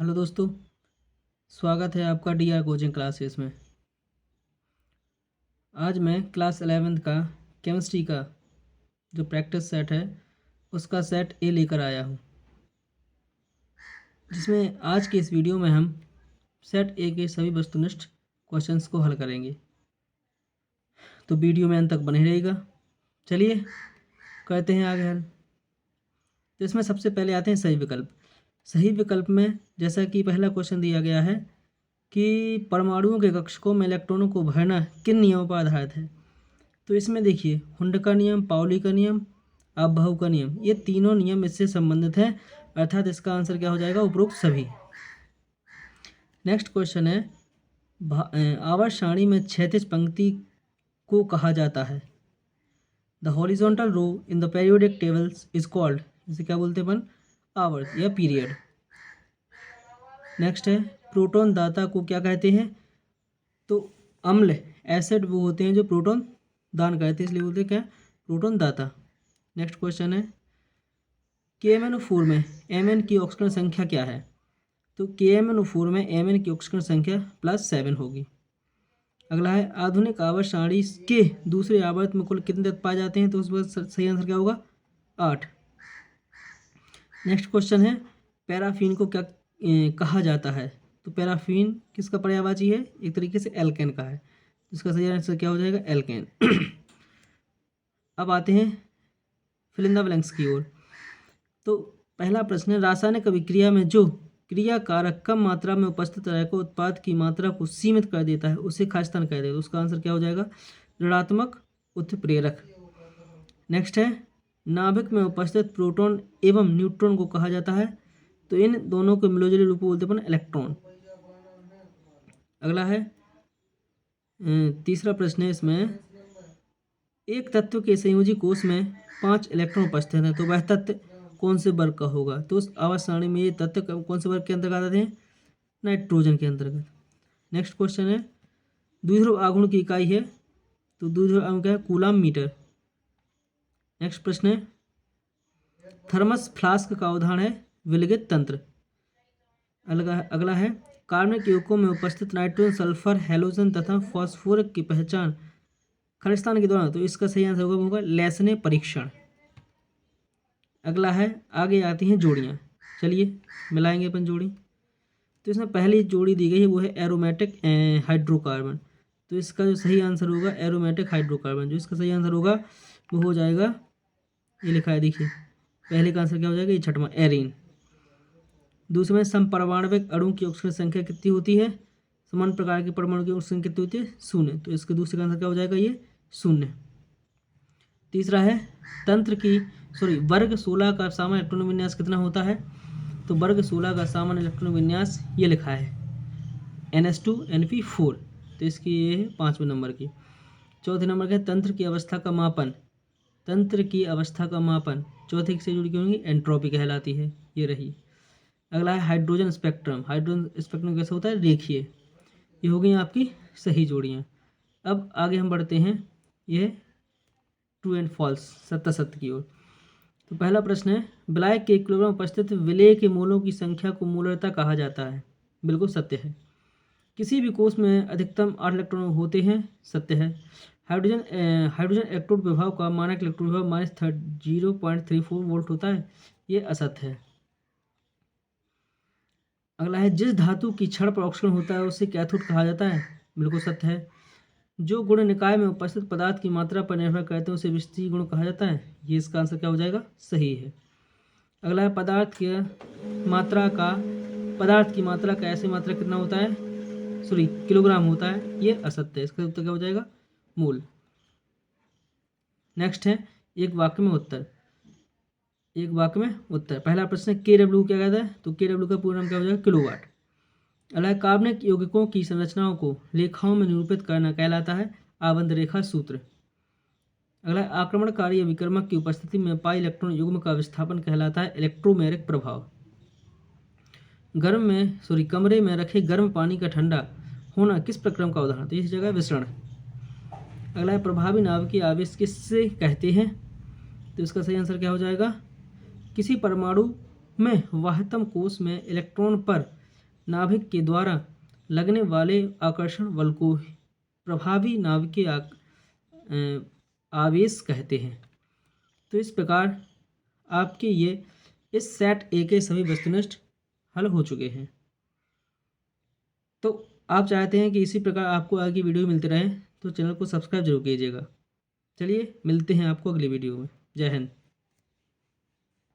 Hello दोस्तों, स्वागत है आपका डीआर कोचिंग क्लासेस में। आज मैं क्लास 11th का केमिस्ट्री का जो प्रैक्टिस सेट है उसका सेट ए लेकर आया हूँ, जिसमें आज के इस वीडियो में हम सेट ए के सभी वस्तुनिष्ठ क्वेश्चंस को हल करेंगे। तो वीडियो में अंत तक बने रहेगा। चलिए करते हैं आगे हल। तो इसमें सबसे पहले आते हैं सही विकल्प। सही विकल्प में जैसा कि पहला क्वेश्चन दिया गया है कि परमाणुओं के कक्षकों में इलेक्ट्रॉनों को भरना किन नियमों पर आधारित है। तो इसमें देखिए, हुंड का नियम, पाउली का नियम, अपबाहु का नियम, ये तीनों नियम इससे संबंधित हैं, अर्थात इसका आंसर क्या हो जाएगा, उपरोक्त सभी। नेक्स्ट क्वेश्चन है, आवर्त सारणी में क्षैतिज पंक्ति को कहा जाता है। The horizontal row in the periodic tables is called, इसे क्या बोलते हैं अपन, आवर्त या पीरियड। नेक्स्ट है, प्रोटॉन दाता को क्या कहते हैं। तो अम्ल, एसिड वो होते हैं जो प्रोटॉन दान करते हैं, इसलिए बोलते हैं क्या, प्रोटॉन दाता। नेक्स्ट क्वेश्चन है, KMnO4 में Mn की ऑक्सीजन संख्या क्या है। तो KMnO4 में Mn की ऑक्सीजन संख्या +7 होगी। अगला है, आधुनिक आवर्त सारणी के दूसरे आवर्त में कुल कितने तत्व पाए जाते हैं। तो उस वक्त सही आंसर क्या होगा, 8। नेक्स्ट क्वेश्चन है, पैराफिन को क्या कहा जाता है। तो पैराफिन किसका पर्यायवाची है, एक तरीके से एल्केन का है, जिसका सही आंसर क्या हो जाएगा, एल्केन। अब आते हैं फिल इन द ब्लैंक्स की ओर। तो पहला प्रश्न है, रासायनिक अभिक्रिया में जो क्रिया कारक कम मात्रा में उपस्थित रहकर उत्पाद की मात्रा को सीमित कर देता है उसे खाद्यान्न कहते हैं। तो उसका आंसर क्या हो जाएगा, ऋणात्मक उत्प्रेरक। नेक्स्ट है, नाभिक में उपस्थित प्रोटॉन एवं न्यूट्रॉन को कहा जाता है। तो इन दोनों को मिलोजुले रूप बोलते हैं अपन, इलेक्ट्रॉन। अगला है, तीसरा प्रश्न है इसमें, एक तत्व के संयोजी कोष में 5 इलेक्ट्रॉन उपस्थित हैं, तो वह तत्व कौन से वर्ग का होगा। तो उस आवर्त सारणी में ये तत्व कौन से वर्ग के अंतर्गत आते हैं, नाइट्रोजन के अंतर्गत। नेक्स्ट क्वेश्चन है, द्विध्रुव आघूर्ण की इकाई है। तो द्विध्रुव आघूर्ण क्या है, कूलम मीटर। नेक्स्ट प्रश्न है, थर्मस फ्लास्क का उदाहरण है विलगित तंत्र। अगला है, कार्बनिक यौगिकों में उपस्थित नाइट्रोजन, सल्फर, हैलोजन तथा फॉस्फोरस की पहचान खालिस्तान के दौरान। तो इसका सही आंसर होगा लेसने परीक्षण। अगला है, आगे आती हैं जोड़ियाँ। चलिए मिलाएंगे अपन जोड़ी। तो इसमें पहली जोड़ी दी गई है वो है एरोमेटिक हाइड्रोकार्बन। तो इसका जो सही आंसर होगा एरोमेटिक हाइड्रोकार्बन, जो इसका सही आंसर होगा वो हो जाएगा, ये लिखा है देखिए, पहले का आंसर क्या हो जाएगा, ये छठवां, एरीन। दूसरे में, समपरमाणविक अणु की ऑक्सीजन संख्या कितनी होती है। समान प्रकार के परमाणु की ऑक्सीजन कितनी होती है, 0। तो इसके दूसरे का आंसर क्या हो जाएगा, ये 0। तीसरा है, वर्ग 16 का सामान्य इलेक्ट्रॉन विन्यास कितना होता है। तो वर्ग 16 का सामान्य इलेक्ट्रॉन विन्यास ये लिखा है NH2Np4। तो इसकी ये है 5वें नंबर की। चौथे नंबर का, तंत्र की अवस्था का मापन। तंत्र की अवस्था का मापन चौथे से जुड़ी होंगी, एंट्रोपी कहलाती है, ये रही। अगला है, हाइड्रोजन स्पेक्ट्रम। हाइड्रोजन स्पेक्ट्रम कैसे होता है, रेखीय। ये हो गई आपकी सही जोड़ियाँ। अब आगे हम बढ़ते हैं, ये ट्रू एंड फॉल्स, सत्य सत्य की ओर। तो पहला प्रश्न है, विलायक के 1 किलोग्राम उपस्थित विलेय के मोलों की संख्या को मूलरता कहा जाता है। बिल्कुल सत्य है। किसी भी कोष में अधिकतम 8 इलेक्ट्रॉन होते हैं, सत्य है। हाइड्रोजन इलेक्ट्रोड विभव का मानक इलेक्ट्रोड विभव -0.34 वोल्ट होता है, ये असत्य है। अगला है, जिस धातु की छड़ पर ऑक्सीजन होता है उसे कैथोड कहा जाता है। बिल्कुल सत्य है। जो गुण निकाय में उपस्थित पदार्थ की मात्रा पर निर्भर करते हैं उसे विस्तीर्ण गुण कहा जाता है, ये इसका आंसर क्या हो जाएगा, सही है। अगला है, पदार्थ की मात्रा का ऐसे मात्रा कितना होता है, किलोग्राम होता है, ये असत्य है। इसका उत्तर क्या हो जाएगा, मोल। नेक्स्ट है, एक वाक्य में उत्तर। पहला प्रश्न, KW क्या कहता है। तो KW का पूरा नाम क्या हो जाएगा, किलोवाट। अगला, कार्बनिक यौगिकों की संरचनाओं को रेखाओं में निरूपित करना कहलाता है आबंध रेखा सूत्र। अगला, आक्रमणकारी अभिकर्मक की उपस्थिति में पाई इलेक्ट्रॉन युग्म का विस्थापन कहलाता है इलेक्ट्रोमेरिक प्रभाव। कमरे में रखे गर्म पानी का ठंडा होना किस प्रक्रम का उदाहरण। तो इस जगह विसरण। अगला है, प्रभावी नाभिकीय आवेश किससे कहते हैं। तो इसका सही आंसर क्या हो जाएगा, किसी परमाणु में वाह्यतम कोष में इलेक्ट्रॉन पर नाभिक के द्वारा लगने वाले आकर्षण बल को प्रभावी नाभिकीय आवेश कहते हैं। तो इस प्रकार आपके ये इस सेट ए के सभी वस्तुनिष्ठ हल हो चुके हैं। तो आप चाहते हैं कि इसी प्रकार आपको आगे वीडियो मिलते रहे तो चैनल को सब्सक्राइब जरूर कीजिएगा। चलिए मिलते हैं आपको अगली वीडियो में। जय हिंद।